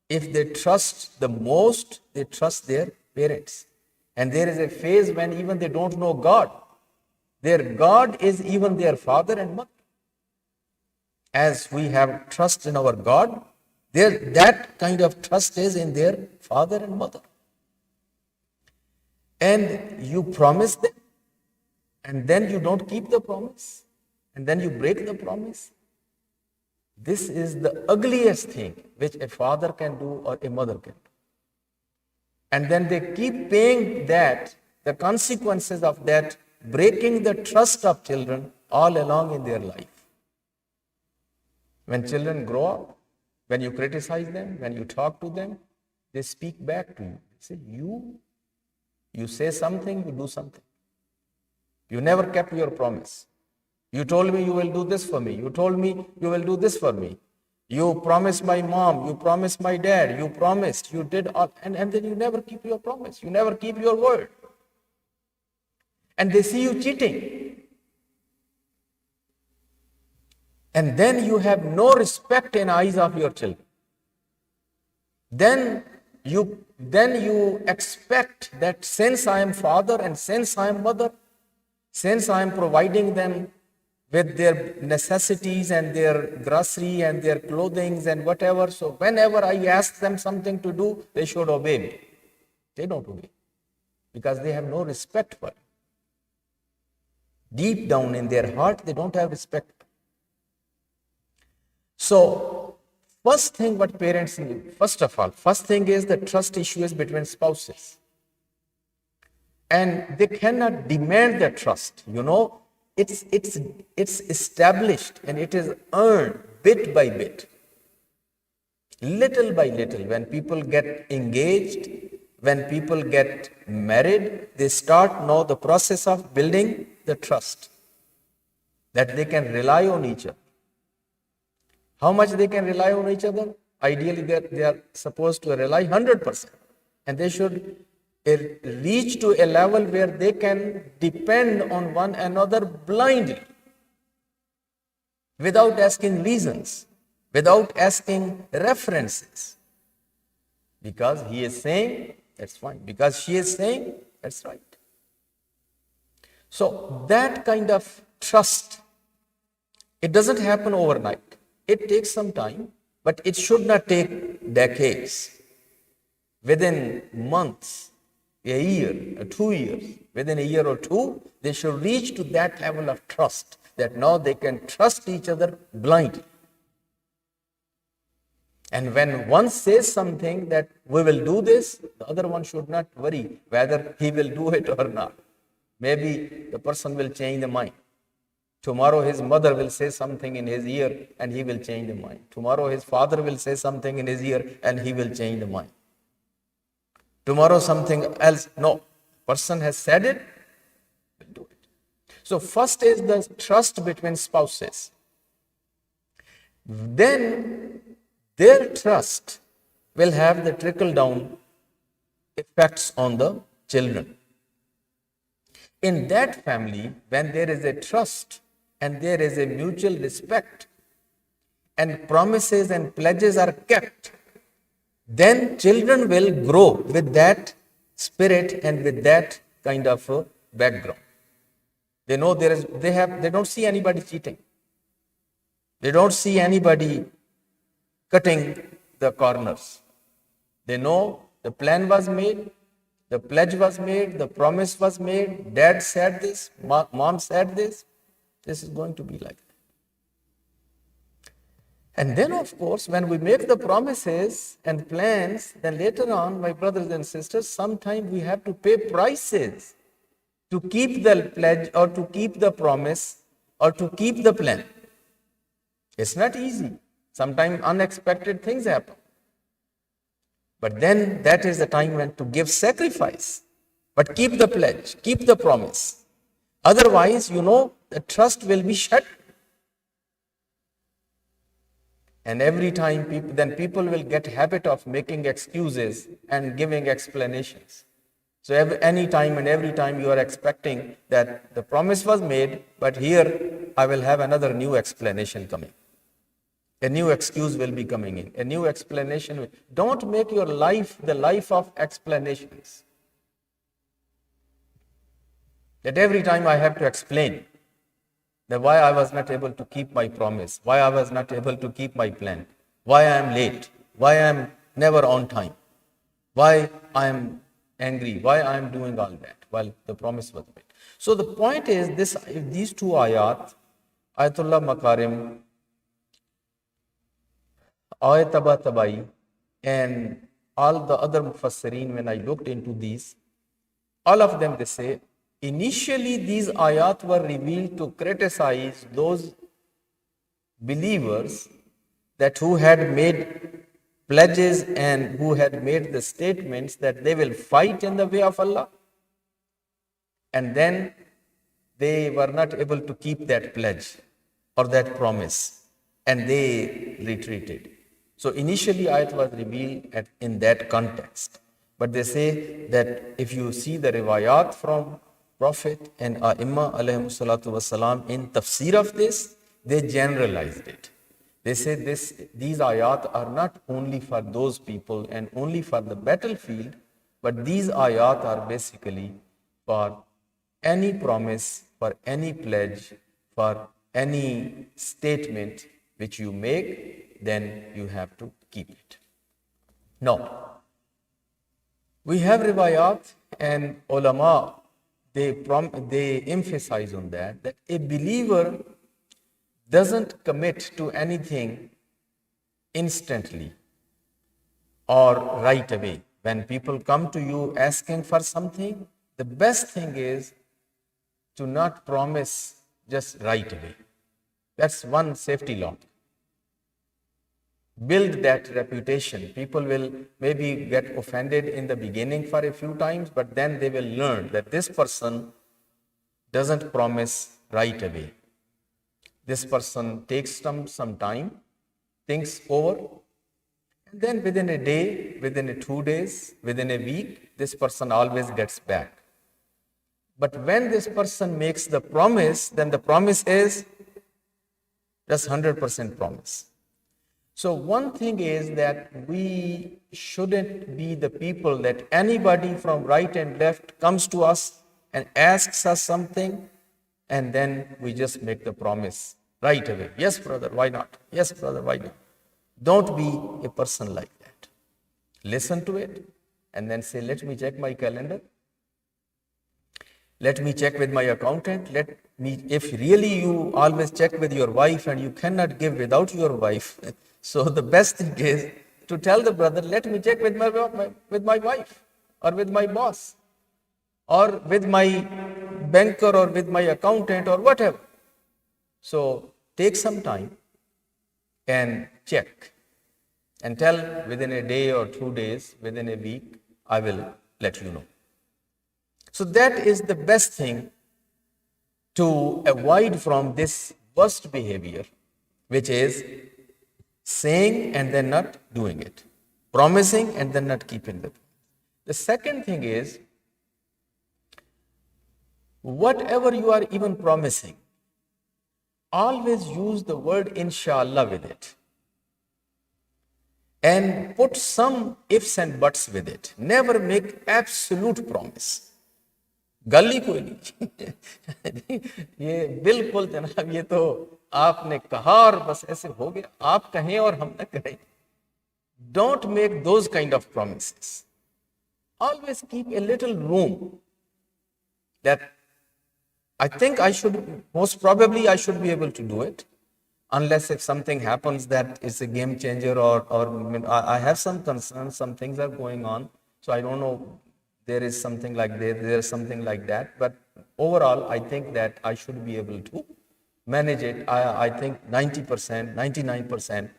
if they trust the most, they trust their parents. And there is a phase when even they don't know God. Their God is even their father and mother. As we have trust in our God, that kind of trust is in their father and mother. And you promise them, and then you don't keep the promise, and then you break the promise. This is the ugliest thing which a father can do or a mother can do. And then they keep paying that, the consequences of that, breaking the trust of children all along in their life. When children grow up, when you criticize them, when you talk to them, they speak back to you. They say, you say something, you do something. You never kept your promise. You told me you will do this for me. You told me you will do this for me. You promised my mom, you promised my dad, you promised, you did all, and then you never keep your promise. You never keep your word. And they see you cheating. And then you have no respect in eyes of your children. Then you expect that since I am father and since I am mother, since I am providing them with their necessities and their grocery and their clothing and whatever. So whenever I ask them something to do, they should obey me. They don't obey because they have no respect for it. Deep down in their heart, they don't have respect. So first thing what parents need, first thing is the trust issues between spouses. And they cannot demand the trust. It's established and it is earned bit by bit, little by little. When people get engaged, when people get married, they start now the process of building the trust that they can rely on each other. How much they can rely on each other? Ideally, they are supposed to rely 100%. And they should reach to a level where they can depend on one another blindly, without asking reasons, without asking references. Because he is saying, that's fine. Because she is saying, that's right. So that kind of trust, it doesn't happen overnight. It takes some time, but it should not take decades. Within months, a year, 2 years, within a year or two, they should reach to that level of trust that now they can trust each other blindly. And when one says something that we will do this, the other one should not worry whether he will do it or not. Maybe the person will change the mind. Tomorrow his mother will say something in his ear and he will change the mind. Tomorrow his father will say something in his ear and he will change the mind. Tomorrow something else. No, person has said it, will do it. So first is the trust between spouses. Then their trust will have the trickle down effects on the children. In that family, when there is a trust and there is a mutual respect and promises and pledges are kept, then children will grow with that spirit and with that kind of a background. They know they don't see anybody cheating. They don't see anybody cutting the corners. They know the plan was made, the pledge was made, the promise was made, dad said this, mom said this, this is going to be like that. And then, of course, when we make the promises and plans, then later on, my brothers and sisters, sometimes we have to pay prices to keep the pledge or to keep the promise or to keep the plan. It's not easy. Sometimes unexpected things happen. But then that is the time when to give sacrifice. But keep the pledge, keep the promise. Otherwise, the trust will be shattered. And every time people will get habit of making excuses and giving explanations. So every time you are expecting that the promise was made, but here I will have another new explanation coming. A new excuse will be coming in. A new explanation. Don't make your life the life of explanations. That every time I have to explain that why I was not able to keep my promise, why I was not able to keep my plan, why I am late, why I am never on time, why I am angry, why I am doing all that while the promise was made. So the point is these two ayat, Ayatullah Makarim, Ayat Taba Tabai, and all the other Mufassirin, when I looked into these, all of them they say, initially these ayat were revealed to criticize those believers that who had made pledges and who had made the statements that they will fight in the way of Allah, and then they were not able to keep that pledge or that promise and they retreated. So initially ayat was revealed in that context. But they say that if you see the riwayat from Prophet and A'imma alayhi salatu wasalam in tafsir of this, they generalized it. They say these ayat are not only for those people and only for the battlefield, but these ayat are basically for any promise, for any pledge, for any statement which you make, then you have to keep it. Now, we have riwayat and ulama, they emphasize on that a believer doesn't commit to anything instantly or right away. When people come to you asking for something, the best thing is to not promise just right away. That's one safety law. Build that reputation. People will maybe get offended in the beginning for a few times, but then they will learn that this person doesn't promise right away. This person takes some time, thinks over, and then within a day, within 2 days, within a week, this person always gets back. But when this person makes the promise, then the promise is just 100% promise. So one thing is that we shouldn't be the people that anybody from right and left comes to us and asks us something, and then we just make the promise right away. Yes, brother, why not? Yes, brother, why not? Don't be a person like that. Listen to it and then say, let me check my calendar. Let me check with my accountant. If really you always check with your wife and you cannot give without your wife, so the best thing is to tell the brother, let me check with my wife or with my boss or with my banker or with my accountant or whatever. So take some time and check and tell within a day or 2 days, within a week, I will let you know. So that is the best thing to avoid from this worst behavior, which is saying and then not doing it, promising and then not keeping it. The second thing is, whatever you are even promising, always use the word inshallah with it and put some ifs and buts with it. Never make absolute promise. गली कोई नहीं ये बिल्कुल जनाब ये तो आपने कहा और बस ऐसे हो गया आप कहें और हम न कहें. Don't make those kind of promises. Always keep a little room that I think most probably I should be able to do it, unless if something happens that is a game changer or I have some concerns, some things are going on, so I don't know. There is something like that, but overall, I think that I should be able to manage it. I think 90%, 99%,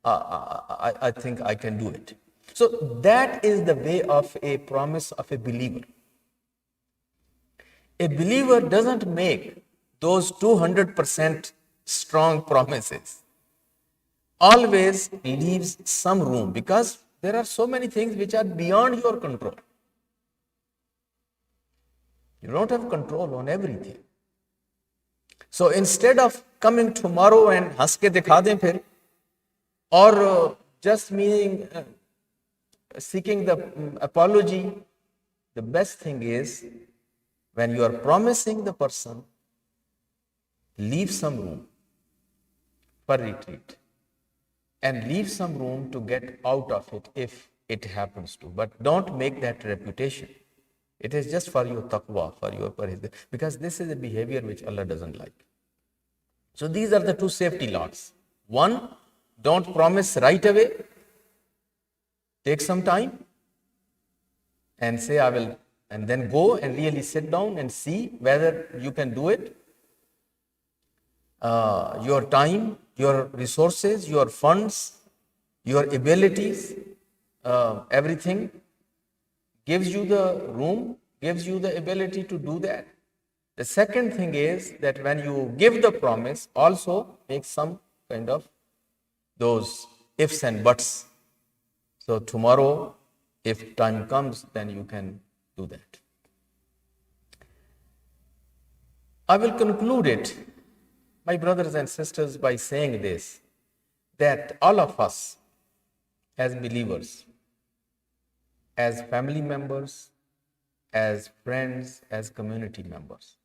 I think I can do it. So that is the way of a promise of a believer. A believer doesn't make those 200% strong promises. Always leaves some room because there are so many things which are beyond your control. You don't have control on everything. So instead of coming tomorrow and हंस के दिखा दें फिर, or just meaning seeking the apology, the best thing is when you are promising the person, leave some room for retreat and leave some room to get out of it if it happens to. But don't make that reputation. It is just for your taqwa, for your parhez, because this is a behavior which Allah doesn't like. So these are the two safety laws. One, don't promise right away. Take some time and say I will, and then go and really sit down and see whether you can do it. Your time, your resources, your funds, your abilities, everything gives you the room, gives you the ability to do that. The second thing is that when you give the promise, also make some kind of those ifs and buts. So tomorrow, if time comes, then you can do that. I will conclude it, my brothers and sisters, by saying this, that all of us as believers, as family members, as friends, as community members,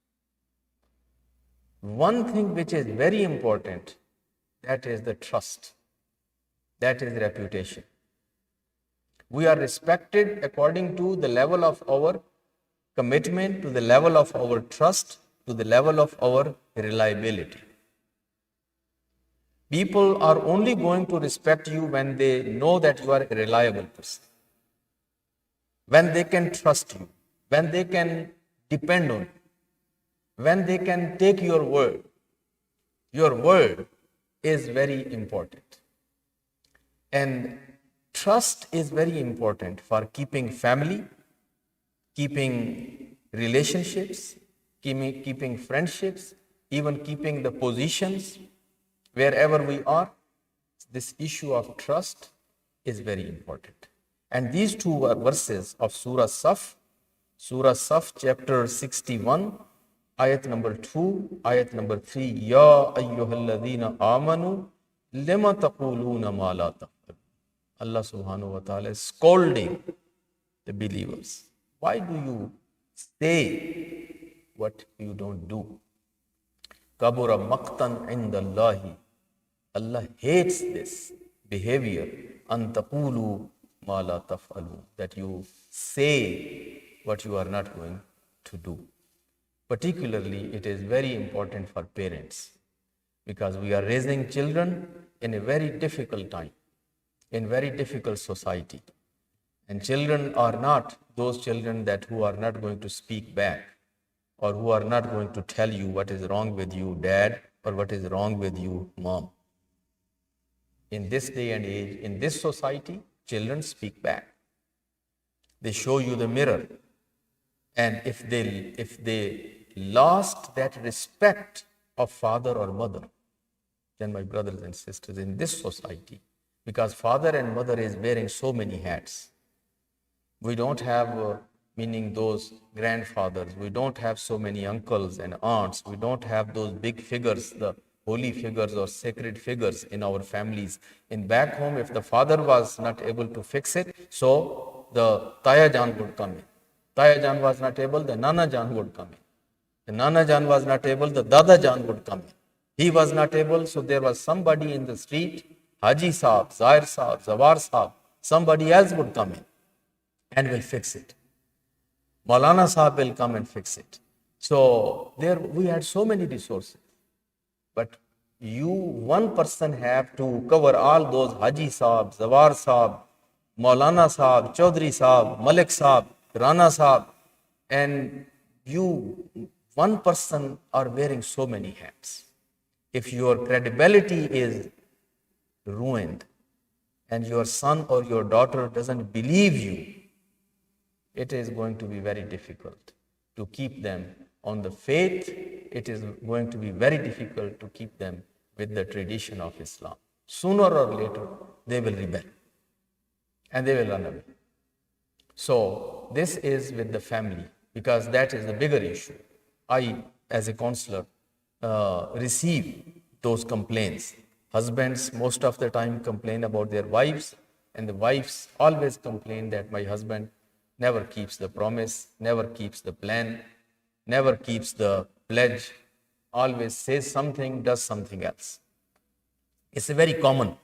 One thing which is very important, that is the trust, that is reputation. We are respected according to the level of our commitment, to the level of our trust, to the level of our reliability. People are only going to respect you when they know that you are a reliable person, when they can trust you, when they can depend on you, when they can take your word. Your word is very important. And trust is very important for keeping family, keeping relationships, keeping friendships, even keeping the positions wherever we are. This issue of trust is very important. And these two are verses of Surah Saf, chapter 61, ayat number 2, ayat number 3. Ya ayyuhalladhina amanu lima taquluna ma la taf'alun. Allah subhanahu wa ta'ala is scolding the believers. Why do you say what you don't do? Kabura maqtan indallahi. Allah hates this behavior. Antaqulu ma la taf'alu. That you say what you are not going to do. Particularly, it is very important for parents, because we are raising children in a very difficult time, in very difficult society. And children are not those children that who are not going to speak back, or who are not going to tell you what is wrong with you, dad, or what is wrong with you, mom. In this day and age, in this society, children speak back. They show you the mirror. And if they lost that respect of father or mother, then my brothers and sisters, in this society, because father and mother is wearing so many hats. We don't have, meaning those grandfathers, we don't have so many uncles and aunts, we don't have those big figures, the holy figures or sacred figures in our families. In back home, if the father was not able to fix it, so the Taya Jan would come in. Taya Jan was not able, the Nana Jan would come in. The Nana Jan was not able, the Dada Jan would come in. He was not able, so there was somebody in the street, Haji Saab, Zair Saab, Zawar Saab, somebody else would come in and will fix it. Maulana Saab will come and fix it. So there we had so many resources. But one person have to cover all those Haji Saab, Zawar Saab, Maulana Saab, Chaudhry Saab, Malik Saab, Rana Saab, and one person are wearing so many hats. If your credibility is ruined and your son or your daughter doesn't believe you, it is going to be very difficult to keep them on the faith. It is going to be very difficult to keep them with the tradition of Islam. Sooner or later, they will rebel and they will run away. So this is with the family, because that is the bigger issue. I, as a counselor, receive those complaints. Husbands most of the time complain about their wives, and the wives always complain that my husband never keeps the promise, never keeps the plan, never keeps the pledge, always says something, does something else. It's a very common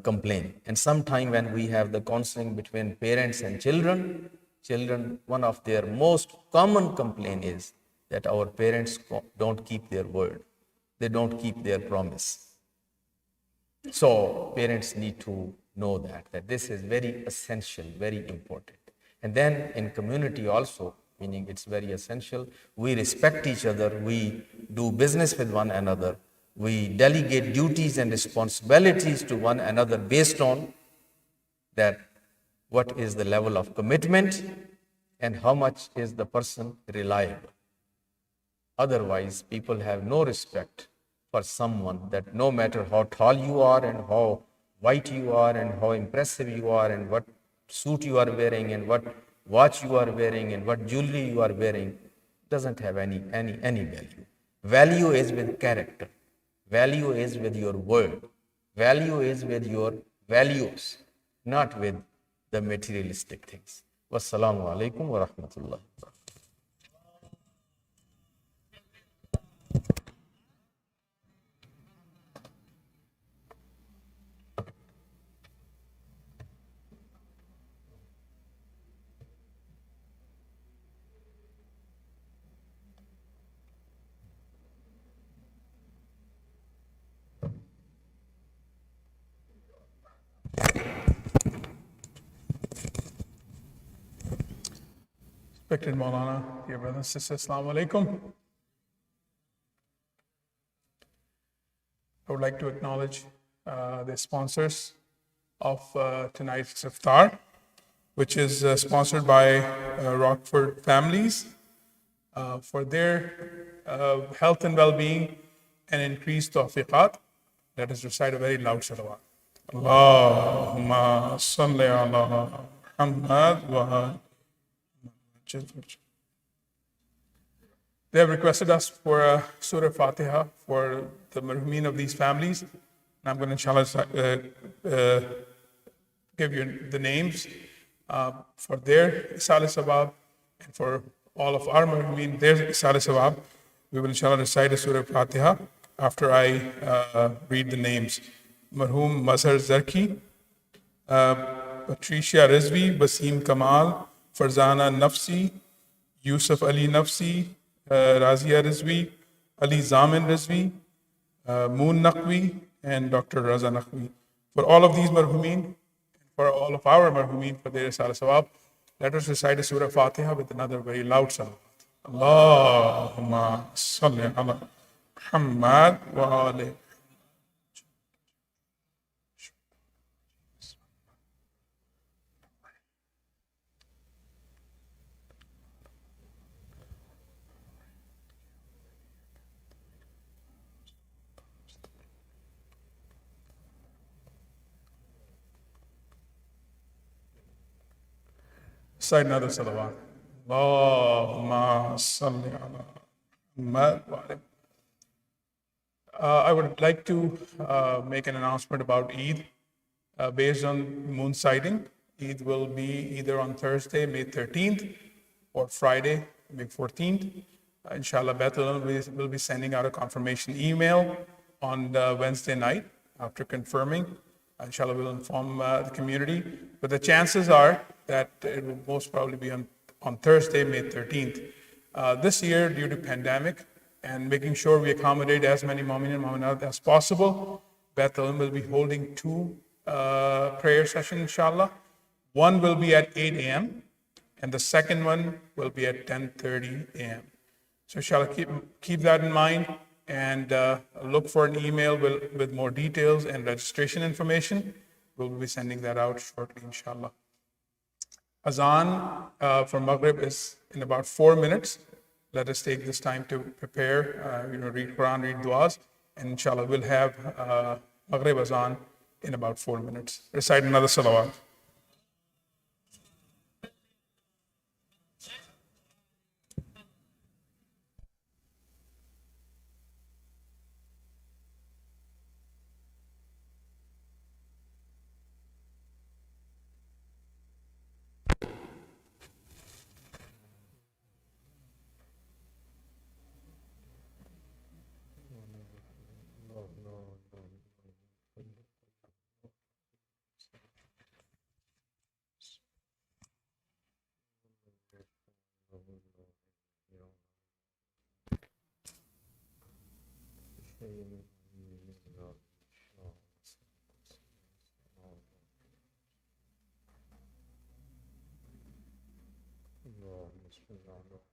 complaint. And sometime when we have the counseling between parents and children, one of their most common complaint is that our parents don't keep their word. They don't keep their promise. So parents need to know that this is very essential, very important. And then in community also, meaning it's very essential, we respect each other, we do business with one another, we delegate duties and responsibilities to one another based on that what is the level of commitment and how much is the person reliable. Otherwise, people have no respect for someone, that no matter how tall you are and how white you are and how impressive you are and what suit you are wearing and what watch you are wearing and what jewelry you are wearing, doesn't have any value. Value is with character. Value is with your word. Value is with your values, not with the materialistic things. Wassalamu alaikum wa rahmatullah. Respected Maulana, dear brothers and sisters, Assalamu alaikum. I would like to acknowledge the sponsors of tonight's iftar, which is sponsored by Rockford Families for their health and well-being and increased tawfiqat. Let us recite a very loud salawat. Allahumma salli ala Muhammad wa They have requested us for a Surah Fatiha for the marhumeen of these families. And I'm going to, inshallah, give you the names for their Isal Sawab and for all of our marhumeen, their Isal Sawab. We will, inshallah, recite a Surah Fatiha after I read the names. Marhum Mazhar Zarki, Patricia Rizvi, Basim Kamal, Farzana Nafsi, Yusuf Ali Nafsi, Razia Rizvi, Ali Zamin Rizvi, Moon Naqvi, and Dr. Raza Naqvi. For all of these marhumeen, for all of our marhumeen, for their Isal Sawab, let us recite a Surah Fatiha with another very loud salawat. Allahumma salli ala Muhammad wa ali. Recite another salawat. Allahumma salli ala Muhammad wa ali. I would like to make an announcement about Eid based on moon sighting. Eid will be either on Thursday, May 13th, or Friday, May 14th. Inshallah, Baitul Ilm will be sending out a confirmation email on Wednesday night after confirming. Inshallah, we'll inform the community. But the chances are that it will most probably be on Thursday, May 13th. This year, due to pandemic and making sure we accommodate as many Mu'min and Mu'minat as possible, Baitul Ilm will be holding two prayer sessions, inshallah. One will be at 8 a.m. and the second one will be at 10:30 a.m. So inshallah, keep that in mind and look for an email with more details and registration information. We'll be sending that out shortly, inshallah. Azan for Maghrib is in about 4 minutes. Let us take this time to prepare, read Quran, read du'as, and inshallah we'll have Maghrib Azan in about 4 minutes. Recite another salawat. بسم الله